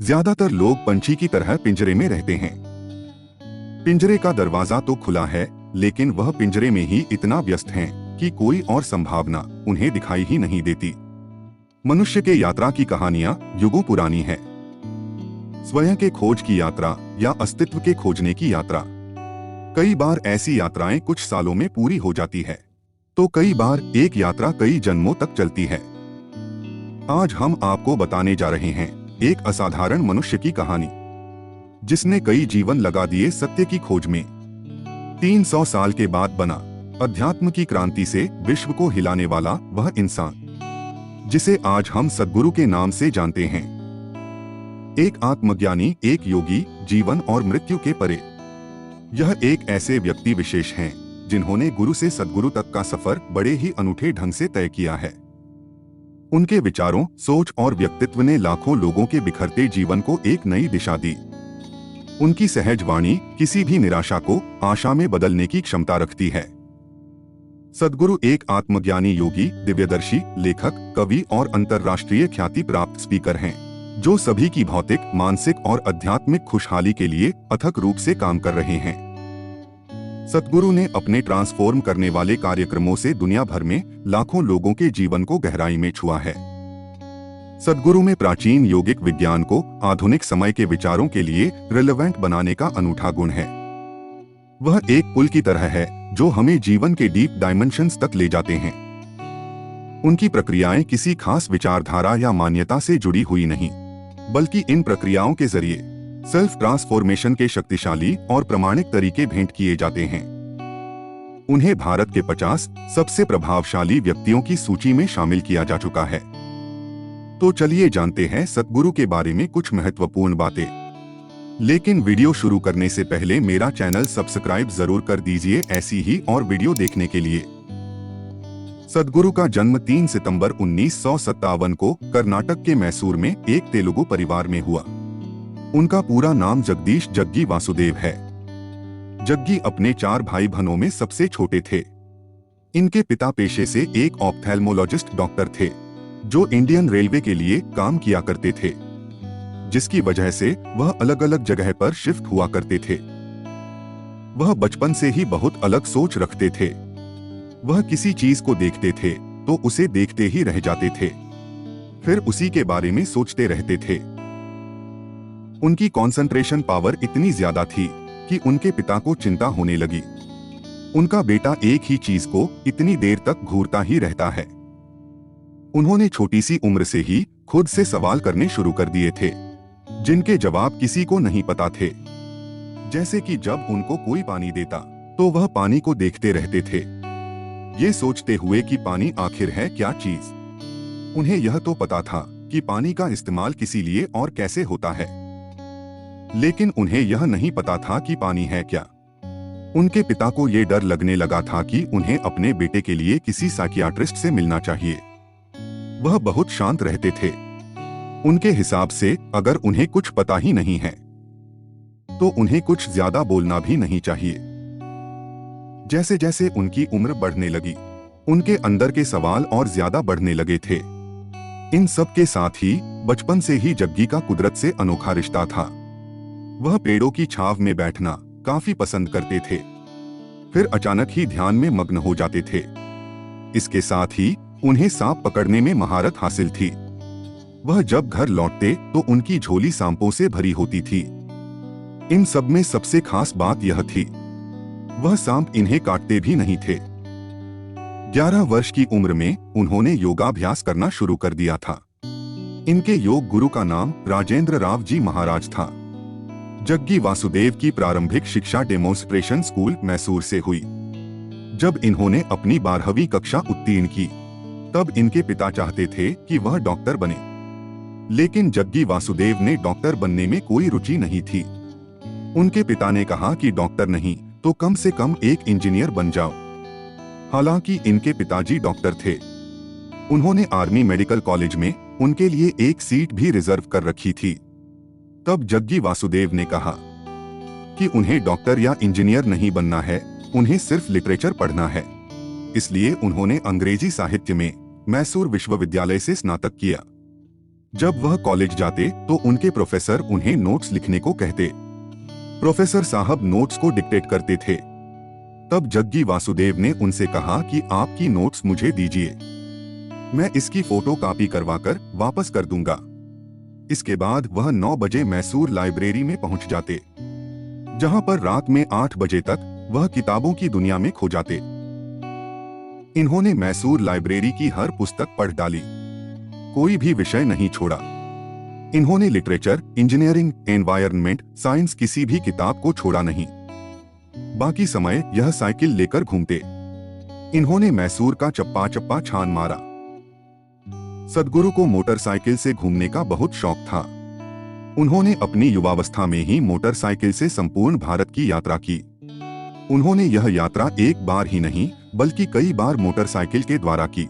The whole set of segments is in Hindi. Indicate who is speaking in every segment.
Speaker 1: ज्यादातर लोग पंछी की तरह पिंजरे में रहते हैं। पिंजरे का दरवाजा तो खुला है, लेकिन वह पिंजरे में ही इतना व्यस्त हैं कि कोई और संभावना उन्हें दिखाई ही नहीं देती। मनुष्य के यात्रा की कहानियां युगों पुरानी है। स्वयं के खोज की यात्रा या अस्तित्व के खोजने की यात्रा। कई बार ऐसी यात्राएं कुछ सालों में पूरी हो जाती है, तो कई बार एक यात्रा कई जन्मों तक चलती है। आज हम आपको बताने जा रहे हैं एक असाधारण मनुष्य की कहानी, जिसने कई जीवन लगा दिए सत्य की खोज में। 300 साल के बाद बना अध्यात्म की क्रांति से विश्व को हिलाने वाला वह इंसान, जिसे आज हम सद्गुरु के नाम से जानते हैं। एक आत्मज्ञानी, एक योगी, जीवन और मृत्यु के परे। यह एक ऐसे व्यक्ति विशेष हैं जिन्होंने गुरु से सद्गुरु तक का सफर बड़े ही अनूठे ढंग से तय किया है। उनके विचारों, सोच और व्यक्तित्व ने लाखों लोगों के बिखरते जीवन को एक नई दिशा दी। उनकी सहज वाणी किसी भी निराशा को आशा में बदलने की क्षमता रखती है। सद्गुरु एक आत्मज्ञानी योगी, दिव्यदर्शी, लेखक, कवि और अंतर्राष्ट्रीय ख्याति प्राप्त स्पीकर हैं, जो सभी की भौतिक, मानसिक और आध्यात्मिक खुशहाली के लिए अथक रूप से काम कर रहे हैं। सद्गुरु ने अपने ट्रांसफॉर्म करने वाले कार्यक्रमों से दुनिया भर में लाखों लोगों के जीवन को गहराई में छुआ है। सद्गुरु में प्राचीन योगिक विज्ञान को आधुनिक समय के विचारों के लिए रिलेवेंट बनाने का अनूठा गुण है। वह एक पुल की तरह है जो हमें जीवन के डीप डायमेंशंस तक ले जाते हैं। उनकी प्रक्रियाएं किसी खास विचारधारा या मान्यता से जुड़ी हुई नहीं, बल्कि इन प्रक्रियाओं के जरिए सेल्फ ट्रांसफॉर्मेशन के शक्तिशाली और प्रामाणिक तरीके भेंट किए जाते हैं। उन्हें भारत के 50 सबसे प्रभावशाली व्यक्तियों की सूची में शामिल किया जा चुका है। तो चलिए जानते हैं सद्गुरु के बारे में कुछ महत्वपूर्ण बातें। लेकिन वीडियो शुरू करने से पहले मेरा चैनल सब्सक्राइब जरूर कर दीजिए ऐसी ही और वीडियो देखने के लिए। सद्गुरु का जन्म 3 सितंबर 1957 को कर्नाटक के मैसूर में एक तेलुगु परिवार में हुआ। उनका पूरा नाम जगदीश जग्गी वासुदेव है। जग्गी अपने 4 भाई बहनों में सबसे छोटे थे। इनके पिता पेशे से एक ऑप्थेल्मोलॉजिस्ट डॉक्टर थे, जो इंडियन रेलवे के लिए काम किया करते थे, जिसकी वजह से वह अलग अलग जगह पर शिफ्ट हुआ करते थे। वह बचपन से ही बहुत अलग सोच रखते थे। वह किसी चीज को देखते थे तो उसे देखते ही रह जाते थे, फिर उसी के बारे में सोचते रहते थे। उनकी कंसंट्रेशन पावर इतनी ज्यादा थी कि उनके पिता को चिंता होने लगी। उनका बेटा एक ही चीज को इतनी देर तक घूरता ही रहता है। उन्होंने छोटी सी उम्र से ही खुद से सवाल करने शुरू कर दिए थे, जिनके जवाब किसी को नहीं पता थे। जैसे कि जब उनको कोई पानी देता तो वह पानी को देखते रहते थे, ये सोचते हुए कि पानी आखिर है क्या चीज। उन्हें यह तो पता था कि पानी का इस्तेमाल किसी लिए और कैसे होता है, लेकिन उन्हें यह नहीं पता था कि पानी है क्या। उनके पिता को ये डर लगने लगा था कि उन्हें अपने बेटे के लिए किसी साइकियाट्रिस्ट से मिलना चाहिए। वह बहुत शांत रहते थे। उनके हिसाब से अगर उन्हें कुछ पता ही नहीं है तो उन्हें कुछ ज्यादा बोलना भी नहीं चाहिए। जैसे जैसे उनकी उम्र बढ़ने लगी, उनके अंदर के सवाल और ज्यादा बढ़ने लगे थे। इन सब के साथ ही बचपन से ही जग्गी का कुदरत से अनोखा रिश्ता था। वह पेड़ों की छांव में बैठना काफी पसंद करते थे, फिर अचानक ही ध्यान में मग्न हो जाते थे। इसके साथ ही उन्हें सांप पकड़ने में महारत हासिल थी। वह जब घर लौटते तो उनकी झोली सांपों से भरी होती थी। इन सब में सबसे खास बात यह थी, वह सांप इन्हें काटते भी नहीं थे। 11 वर्ष की उम्र में उन्होंने योगाभ्यास करना शुरू कर दिया था। इनके योग गुरु का नाम राजेंद्र राव जी महाराज था। जग्गी वासुदेव की प्रारंभिक शिक्षा डेमोन्स्ट्रेशन स्कूल मैसूर से हुई। जब इन्होंने अपनी 12वीं कक्षा उत्तीर्ण की, तब इनके पिता चाहते थे कि वह डॉक्टर बने, लेकिन जग्गी वासुदेव ने डॉक्टर बनने में कोई रुचि नहीं थी। उनके पिता ने कहा कि डॉक्टर नहीं तो कम से कम एक इंजीनियर बन जाओ। हालांकि इनके पिताजी डॉक्टर थे। उन्होंने आर्मी मेडिकल कॉलेज में उनके लिए एक सीट भी रिजर्व कर रखी थी। तब जग्गी वासुदेव ने कहा कि उन्हें डॉक्टर या इंजीनियर नहीं बनना है, उन्हें सिर्फ लिटरेचर पढ़ना है। इसलिए उन्होंने अंग्रेजी साहित्य में मैसूर विश्वविद्यालय से स्नातक किया। जब वह कॉलेज जाते तो उनके प्रोफेसर उन्हें नोट्स लिखने को कहते। प्रोफेसर साहब नोट्स को डिक्टेट करते थे। तब जग्गी वासुदेव ने उनसे कहा कि आपकी नोट्स मुझे दीजिए, मैं इसकी फोटो कॉपी करवाकर वापस कर दूंगा। इसके बाद वह 9 बजे मैसूर लाइब्रेरी में पहुंच जाते, जहां पर रात में 8 बजे तक वह किताबों की दुनिया में खो जाते। इन्होंने मैसूर लाइब्रेरी की हर पुस्तक पढ़ डाली, कोई भी विषय नहीं छोड़ा। इन्होंने लिटरेचर, इंजीनियरिंग, एनवायरनमेंट, साइंस किसी भी किताब को छोड़ा नहीं। बाकी समय यह साइकिल लेकर घूमते। इन्होंने मैसूर का चप्पा चप्पा छान मारा। सद्गुरु को मोटरसाइकिल से घूमने का बहुत शौक था। उन्होंने अपनी युवावस्था में ही मोटरसाइकिल से संपूर्ण भारत की यात्रा की। उन्होंने यह यात्रा एक बार ही नहीं बल्कि कई बार मोटरसाइकिल के द्वारा की।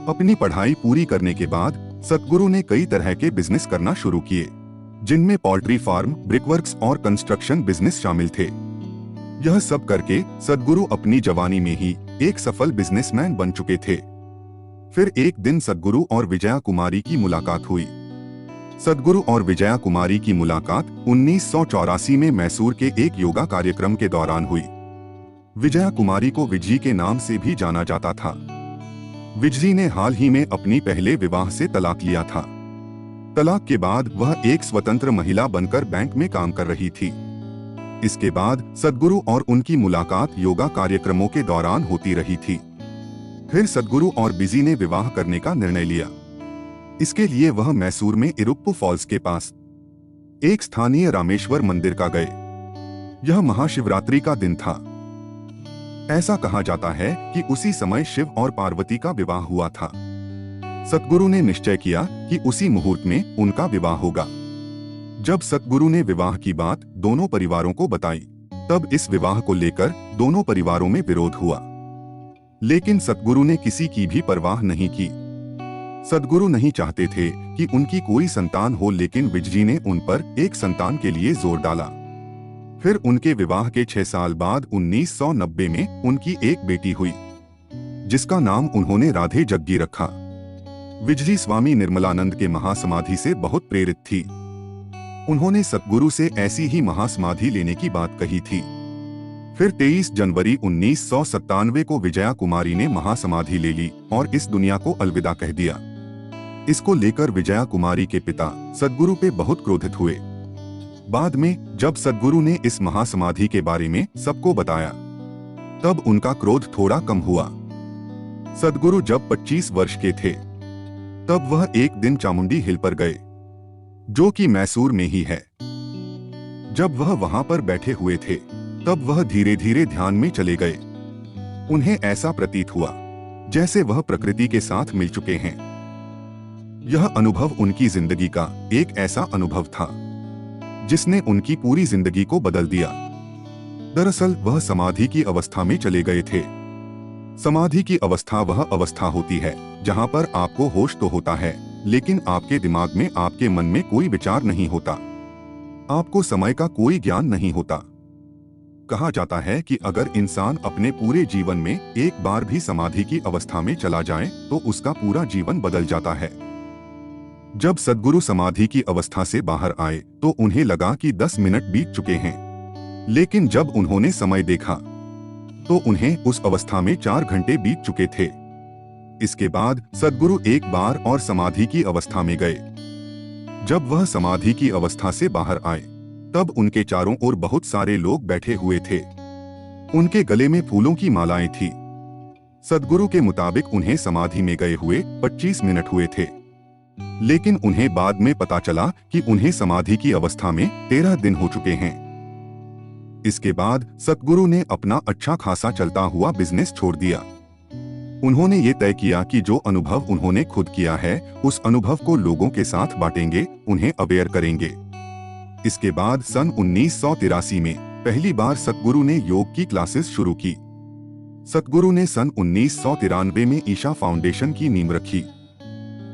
Speaker 1: अपनी पढ़ाई पूरी करने के बाद सद्गुरु ने कई तरह के बिजनेस करना शुरू किए, जिनमें पोल्ट्री फार्म, ब्रिकवर्क्स और कंस्ट्रक्शन बिजनेस शामिल थे। यह सब करके सद्गुरु अपनी जवानी में ही एक सफल बिजनेसमैन बन चुके थे। फिर एक दिन सद्गुरु और विजया कुमारी की मुलाकात हुई। सद्गुरु और विजया कुमारी की मुलाकात 1984 में मैसूर के एक योगा कार्यक्रम के दौरान हुई। विजया कुमारी को विजय के नाम से भी जाना जाता था। विजय ने हाल ही में अपनी पहले विवाह से तलाक लिया था। तलाक के बाद वह एक स्वतंत्र महिला बनकर बैंक में काम कर रही थी। इसके बाद सद्गुरु और उनकी मुलाकात योगा कार्यक्रमों के दौरान होती रही थी। फिर सद्गुरु और बिजी ने विवाह करने का निर्णय लिया। इसके लिए वह मैसूर में इरुप्पु फॉल्स के पास एक स्थानीय रामेश्वर मंदिर का गए। यह महाशिवरात्रि का दिन था। ऐसा कहा जाता है कि उसी समय शिव और पार्वती का विवाह हुआ था। सद्गुरु ने निश्चय किया कि उसी मुहूर्त में उनका विवाह होगा। जब सद्गुरु ने विवाह की बात दोनों परिवारों को बताई, तब इस विवाह को लेकर दोनों परिवारों में विरोध हुआ। लेकिन सद्गुरु ने किसी की भी परवाह नहीं की। सद्गुरु नहीं चाहते थे कि उनकी कोई संतान हो, लेकिन विजय ने उन पर एक संतान के लिए जोर डाला। फिर उनके विवाह के 6 साल बाद 1990 में उनकी एक बेटी हुई, जिसका नाम उन्होंने राधे जग्गी रखा। विजय स्वामी निर्मलानंद के महासमाधि से बहुत प्रेरित थी। उन्होंने सद्गुरु से ऐसी ही महासमाधि लेने की बात कही थी। फिर 23 जनवरी 1997 को विजया कुमारी ने महासमाधि ले ली और इस दुनिया को अलविदा कह दिया। इसको लेकर विजया कुमारी के पिता सद्गुरु पे बहुत क्रोधित हुए। बाद में जब सद्गुरु ने इस महासमाधि के बारे में सबको बताया, तब उनका क्रोध थोड़ा कम हुआ। सद्गुरु जब 25 वर्ष के थे, तब वह एक दिन चामुंडी हिल पर गए, जो कि मैसूर में ही है। जब वह वहां पर बैठे हुए थे, तब वह धीरे धीरे ध्यान में चले गए। उन्हें ऐसा प्रतीत हुआ जैसे वह प्रकृति के साथ मिल चुके हैं। यह अनुभव उनकी जिंदगी का एक ऐसा अनुभव था जिसने उनकी पूरी जिंदगी को बदल दिया। दरअसल वह समाधि की अवस्था में चले गए थे। समाधि की अवस्था वह अवस्था होती है जहां पर आपको होश तो होता है, लेकिन आपके दिमाग में, आपके मन में कोई विचार नहीं होता। आपको समय का कोई ज्ञान नहीं होता। कहा जाता है कि अगर इंसान अपने पूरे जीवन में एक बार भी समाधि की अवस्था में चला जाए तो उसका पूरा जीवन बदल जाता है। जब सद्गुरु समाधि की अवस्था से बाहर आए तो उन्हें लगा कि 10 मिनट बीत चुके हैं, लेकिन जब उन्होंने समय देखा तो उन्हें उस अवस्था में 4 घंटे बीत चुके थे। इसके बाद सद्गुरु एक बार और समाधि की अवस्था में गए। जब वह समाधि की अवस्था से बाहर आए, तब उनके चारों ओर बहुत सारे लोग बैठे हुए थे। उनके गले में फूलों की मालाएं थी। सद्गुरु के मुताबिक उन्हें समाधि में गए हुए 25 मिनट हुए थे, लेकिन उन्हें बाद में पता चला कि उन्हें समाधि की अवस्था में 13 दिन हो चुके हैं। इसके बाद सद्गुरु ने अपना अच्छा खासा चलता हुआ बिजनेस छोड़ दिया। उन्होंने ये तय किया कि जो अनुभव उन्होंने खुद किया है, उस अनुभव को लोगों के साथ बांटेंगे, उन्हें अवेयर करेंगे। इसके बाद सन 1983 में पहली बार सद्गुरु ने योग की क्लासेस शुरू की। सद्गुरु ने सन 1993 में ईशा फाउंडेशन की नींव रखी।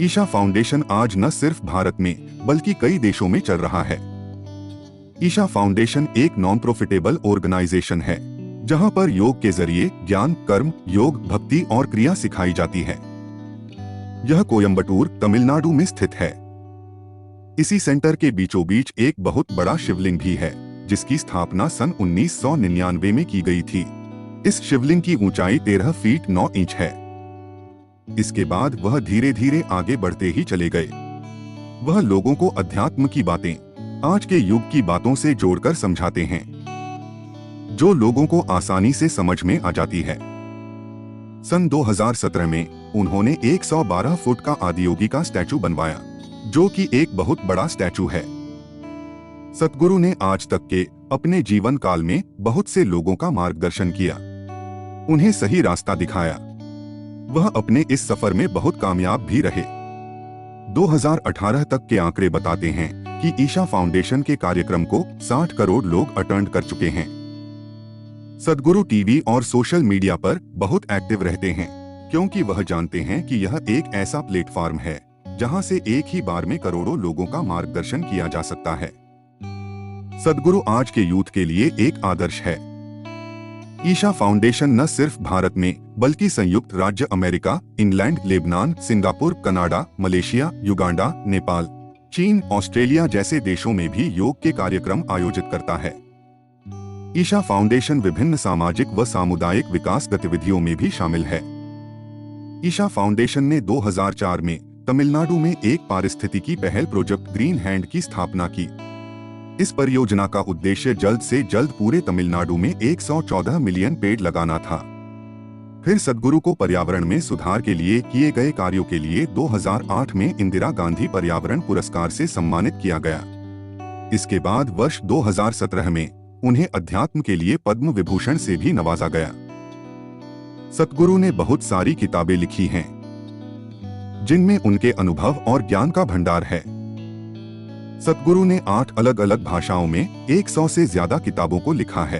Speaker 1: ईशा फाउंडेशन आज न सिर्फ भारत में बल्कि कई देशों में चल रहा है। ईशा फाउंडेशन एक नॉन प्रॉफिटेबल ऑर्गेनाइजेशन है जहां पर योग के जरिए ज्ञान, कर्म, योग, भक्ति और क्रिया सिखाई जाती है। यह कोयम्बटूर, तमिलनाडु में स्थित है इसी सेंटर के बीचों बीच एक बहुत बड़ा शिवलिंग भी है, जिसकी स्थापना सन 1999 में की गई थी। इस शिवलिंग की ऊंचाई 13 फीट 9 इंच है। इसके बाद वह धीरे धीरे आगे बढ़ते ही चले गए। वह लोगों को अध्यात्म की बातें आज के युग की बातों से जोड़कर समझाते हैं, जो लोगों को आसानी से समझ में आ जाती है। सन 2017 में उन्होंने 112 फुट का आदियोगी का स्टैचू बनवाया, जो कि एक बहुत बड़ा स्टैचू है। सतगुरु ने आज तक के अपने जीवन काल में बहुत से लोगों का मार्गदर्शन किया, उन्हें सही रास्ता दिखाया। वह अपने इस सफर में बहुत कामयाब भी रहे। 2018 तक के आंकड़े बताते हैं कि ईशा फाउंडेशन के कार्यक्रम को 60 करोड़ लोग अटेंड कर चुके हैं। सतगुरु टीवी और सोशल मीडिया पर बहुत एक्टिव रहते हैं, क्योंकि वह जानते हैं कि यह एक ऐसा प्लेटफॉर्म है जहां से एक ही बार में करोड़ों लोगों का मार्गदर्शन किया जा सकता है। सतगुरु आज के यूथ के लिए एक आदर्श है। ईशा फाउंडेशन न सिर्फ भारत में बल्कि संयुक्त राज्य America, England, Lebanon, Singapore, Canada, Malaysia, Uganda, Nepal, चीन, ऑस्ट्रेलिया जैसे देशों में भी योग के कार्यक्रम आयोजित करता है। ईशा फाउंडेशन विभिन्न सामाजिक व सामुदायिक विकास गतिविधियों में भी शामिल है। ईशा फाउंडेशन ने 2004 में तमिलनाडु में एक पारिस्थितिकी पहल प्रोजेक्ट ग्रीन हैंड की स्थापना की। इस परियोजना का उद्देश्य जल्द से जल्द पूरे तमिलनाडु में 114 मिलियन पेड़ लगाना था। फिर सतगुरु को पर्यावरण में सुधार के लिए किए गए कार्यों के लिए 2008 में इंदिरा गांधी पर्यावरण पुरस्कार से सम्मानित किया गया। इसके बाद वर्ष 2017 में उन्हें अध्यात्म के लिए पद्म विभूषण से भी नवाजा गया। सतगुरु ने बहुत सारी किताबें लिखी हैं, जिनमें उनके अनुभव और ज्ञान का भंडार है। सतगुरु ने 8 अलग अलग भाषाओं में 100 से ज्यादा किताबों को लिखा है।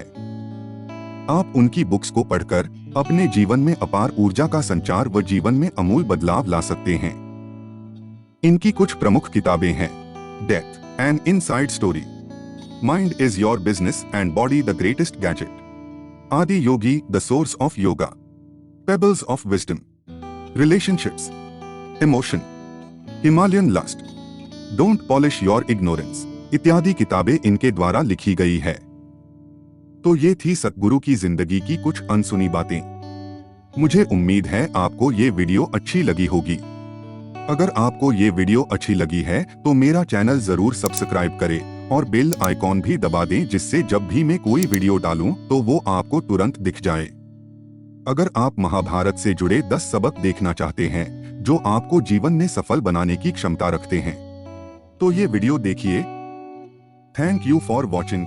Speaker 1: आप उनकी बुक्स को पढ़कर अपने जीवन में अपार ऊर्जा का संचार व जीवन में अमूल बदलाव ला सकते हैं। इनकी कुछ प्रमुख किताबें हैं: death an inside story, Mind is your business and body the greatest gadget, Adi Yogi, the source of yoga, Pebbles of wisdom, Relationships, Emotion, Himalayan lust, Don't polish your ignorance इत्यादि किताबें इनके द्वारा लिखी गई है। तो ये थी सतगुरु की जिंदगी की कुछ अनसुनी बातें। मुझे उम्मीद है आपको ये वीडियो अच्छी लगी होगी। अगर आपको ये वीडियो अच्छी लगी है तो मेरा चैनल जरूर सब्सक्राइब करें और बेल आइकॉन भी दबा दें, जिससे जब भी मैं कोई वीडियो डालूं तो वो आपको तुरंत दिख जाए। अगर आप महाभारत से जुड़े 10 सबक देखना चाहते हैं जो आपको जीवन में सफल बनाने की क्षमता रखते हैं, तो ये वीडियो देखिए। Thank you for watching.